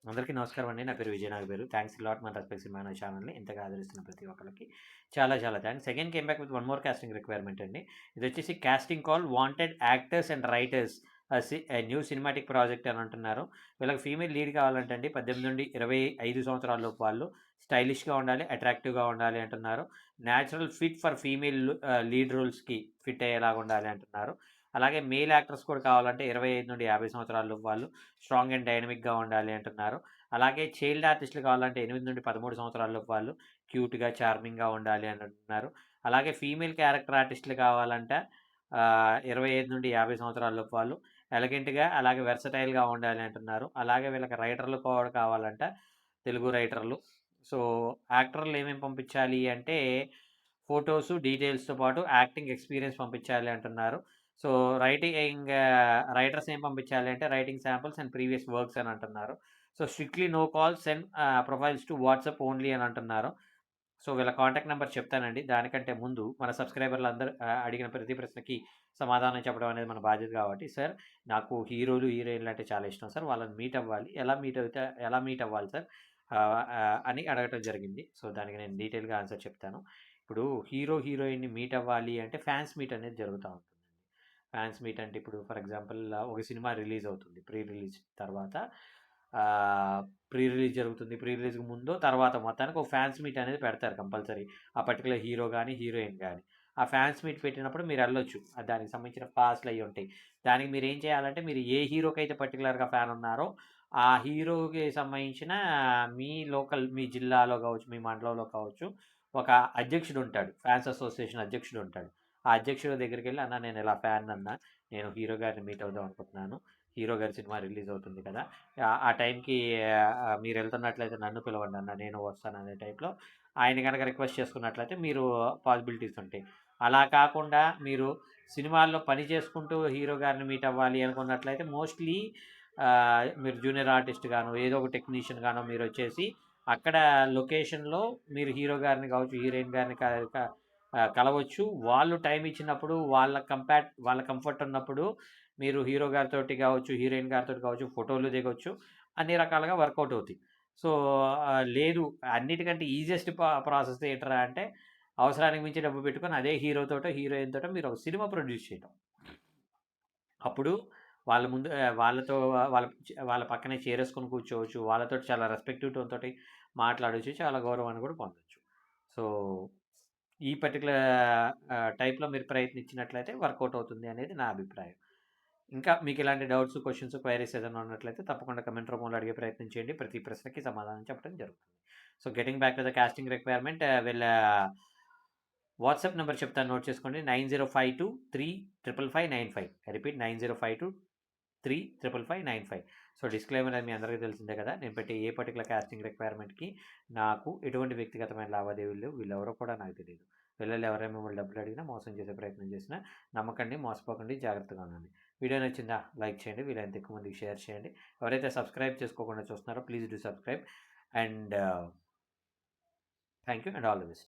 అందరికీ నమస్కారం అండి. నా పేరు విజయ్ నాగపేరు. థాంక్స్ ఎ లాట్ మన రెస్పెక్ట్ సినిమా అనే ఛానల్‌ని ఇంతగా ఆదరిస్తున్న ప్రతి ఒక్కళ్ళకి చాలా చాలా thanks. Again came back with one more casting requirement అండి. ఇదొచ్చేసి casting call wanted actors and writers new cinematic project అని అంటున్నారు. వీళ్ళకి ఫీమేల్ లీడ్ కావాలంట అండి. 18-25 సంవత్సరాల లోపు వాళ్ళు. స్టైలిష్‌గా ఉండాలి, అట్రాక్టివ్‌గా ఉండాలి అంటున్నారు. Natural fit for female lead రోల్స్‌కి ఫిట్ అయ్యేలాగా ఉండాలి అంటున్నారు. అలాగే మేల్ యాక్టర్స్ కూడా కావాలంటే 25-50 సంవత్సరాల లోపు వాళ్ళు స్ట్రాంగ్ అండ్ డైనమిక్‌గా ఉండాలి అంటున్నారు. అలాగే చైల్డ్ ఆర్టిస్టులు కావాలంటే 8-13 సంవత్సరాల లోపు వాళ్ళు క్యూట్‌గా, చార్మింగ్‌గా ఉండాలి అని అంటున్నారు. అలాగే ఫీమేల్ క్యారెక్టర్ ఆర్టిస్టులు కావాలంట 25-50 సంవత్సరాల లోపు వాళ్ళు ఎలగెంట్‌గా, అలాగే వెర్సటైల్‌గా ఉండాలి అంటున్నారు. అలాగే వీళ్ళకి రైటర్లు కూడా కావాలంట, తెలుగు రైటర్లు. సో, యాక్టర్లు ఏమేమి పంపించాలి అంటే ఫోటోసు, డీటెయిల్స్‌తో పాటు యాక్టింగ్ ఎక్స్‌పీరియన్స్ పంపించాలి అంటున్నారు. సో, రైటర్స్ ఏం పంపించాలి అంటే writing samples and previous works అని అంటున్నారు. So, strictly no calls send profiles to WhatsApp only అని అంటున్నారు. సో, వీళ్ళ కాంటాక్ట్ నంబర్ చెప్తానండి. దానికంటే ముందు మన సబ్‌స్క్రైబర్‌లందరూ అడిగిన ప్రతి ప్రశ్నకి సమాధానం చెప్పడం అనేది మన బాధ్యత కాబట్టి, సార్ నాకు హీరోలు, హీరోయిన్‌లు అంటే చాలా ఇష్టం సార్. వాళ్ళని మీట్ అవ్వాలి. ఎలా మీట్ అవ్వాలి సార్? అని అడగటం జరిగింది. సో, దానికి నేను డీటెయిల్‌గా ఆన్సర్ చెప్తాను. ఇప్పుడు హీరో, హీరోయిన్‌ని మీట్ అవ్వాలి అంటే ఫ్యాన్స్ మీట్ అనేది జరుగుతా ఉంటుందండి. ఫ్యాన్స్ మీట్ అంటే ఇప్పుడు ఫర్ ఎగ్జాంపుల్ ఒక సినిమా రిలీజ్ అవుతుంది. ప్రీ రిలీజ్ తర్వాత ప్రీ రిలీజ్ జరుగుతుంది. ప్రీ రిలీజ్‌కి ముందో, తర్వాత మొత్తానికి ఒక ఫ్యాన్స్ మీట్ అనేది పెడతారు కంపల్సరీ. ఆ పర్టిక్యులర్ హీరో గాని, హీరోయిన్ గాని. ఆ ఫ్యాన్స్ మీట్ పెట్టినప్పుడు మీరెళ్ళొచ్చు. దానికి సంబంధించిన పాస్‌లు అయ్యుంటాయి. దానికి మీరేం చేయాలంటే మీరు ఏ హీరోకైతే పర్టిక్యులర్‌గా ఫ్యాన్ ఉన్నారో, ఆ హీరోకి సంబంధించిన మీ జిల్లాలో కావచ్చు, మీ మండలంలో కావచ్చు, ఒక అధ్యక్షుడుంటాడు. Fans association అధ్యక్షుడుంటాడు. ఆ అధ్యక్షుడి దగ్గరికెళ్ళి, "అన్న నేను ఇలా ఫ్యాన్ అన్న. నేను హీరో గారిని మీట్ అవుదాం అనుకుంటున్నాను. హీరో గారి సినిమా రిలీజ్ అవుతుంది కదా! ఆ టైంకి మీరెళ్తున్నట్లయితే నన్ను పిలవండి అన్న. నేను వస్తాను" అనే టైప్‌లో ఆయన గనక రిక్వెస్ట్ చేసుకున్నట్లయితే మీరు పాసిబిలిటీస్ ఉంటాయి. అలా కాకుండా మీరు సినిమాల్లో పని చేసుకుంటూ హీరో గారిని మీట్ అవ్వాలి అనుకున్నట్లయితే మోస్ట్‌లీ మీరు జూనియర్ ఆర్టిస్ట్ గానో, ఏదో ఒక టెక్నీషియన్ గానో మీరొచ్చేసి అక్కడ లొకేషన్‌లో మీరు హీరో గారిని కావచ్చు, హీరోయిన్ గారిని క క కలవచ్చు. వాళ్ళు టైమ్ ఇచ్చినప్పుడు వాళ్ళ కంఫర్ట్ ఉన్నప్పుడు మీరు హీరో గారితోటి కావచ్చు, హీరోయిన్ గారితోటి కావచ్చు ఫోటోలు దిగొచ్చు. అన్ని రకాలుగా వర్కౌట్ అవుతాయి. సో, లేదు అన్నిటికంటే ఈజియెస్ట్ ప్రాసెస్ ఏంట్రా అంటే అవసరానికి మించి డబ్బు పెట్టుకొని అదే హీరోతోటో, హీరోయిన్ తోటో మీరు ఒక సినిమా ప్రొడ్యూస్ చేయటం. అప్పుడు వాళ్ళ ముందు వాళ్ళతో వాళ్ళ పక్కనే చేరేసుకొని కూర్చోవచ్చు. వాళ్ళతోటి చాలా రెస్పెక్టివ్ టోన్ తోటి మాట్లాడొచ్చు. చాలా గౌరవాన్ని కూడా పొందొచ్చు. సో, ఈ పర్టిక్యులర్ టైప్‌లో మీరు ప్రయత్నించినట్లయితే వర్కౌట్ అవుతుంది అనేది నా అభిప్రాయం. ఇంకా మీకు ఇలాంటి డౌట్స్, క్వెషన్స్, క్వైరీస్ ఏదైనా ఉన్నట్లయితే తప్పకుండా కమెంట్ రూపంలో అడిగే ప్రయత్నం చేయండి. ప్రతి ప్రశ్నకి సమాధానం చెప్పడం జరుగుతుంది. So, getting back to the casting requirement వీళ్ళ వాట్సాప్ నంబర్ చెప్తాను, నోట్ చేసుకోండి. 9052355595. I repeat 9052355595. సో, డిస్క్లైమర్ అనేది మీ అందరికీ తెలిసిందే కదా! నేను పెట్టే ఏ పర్టిక్యులర్ కాస్టింగ్ రిక్వైర్మెంట్‌కి నాకు ఎటువంటి వ్యక్తిగతమైన లావాదేవీలు లేవు. వీళ్ళెవరో కూడా నాకు తెలీదు. వీళ్ళలో ఎవరైనా మిమ్మల్ని డబ్బులు అడిగినా, మోసం చేసే ప్రయత్నం చేసినా నమ్మకండి, మోసపోకండి, జాగ్రత్తగా ఉండండి. వీడియో నచ్చిందా? లైక్ చేయండి. వీలైనంత ఎక్కువ మందికి షేర్ చేయండి. ఎవరైతే సబ్స్క్రైబ్ చేసుకోకుండా చూస్తున్నారో please do subscribe. And thank you and all the best.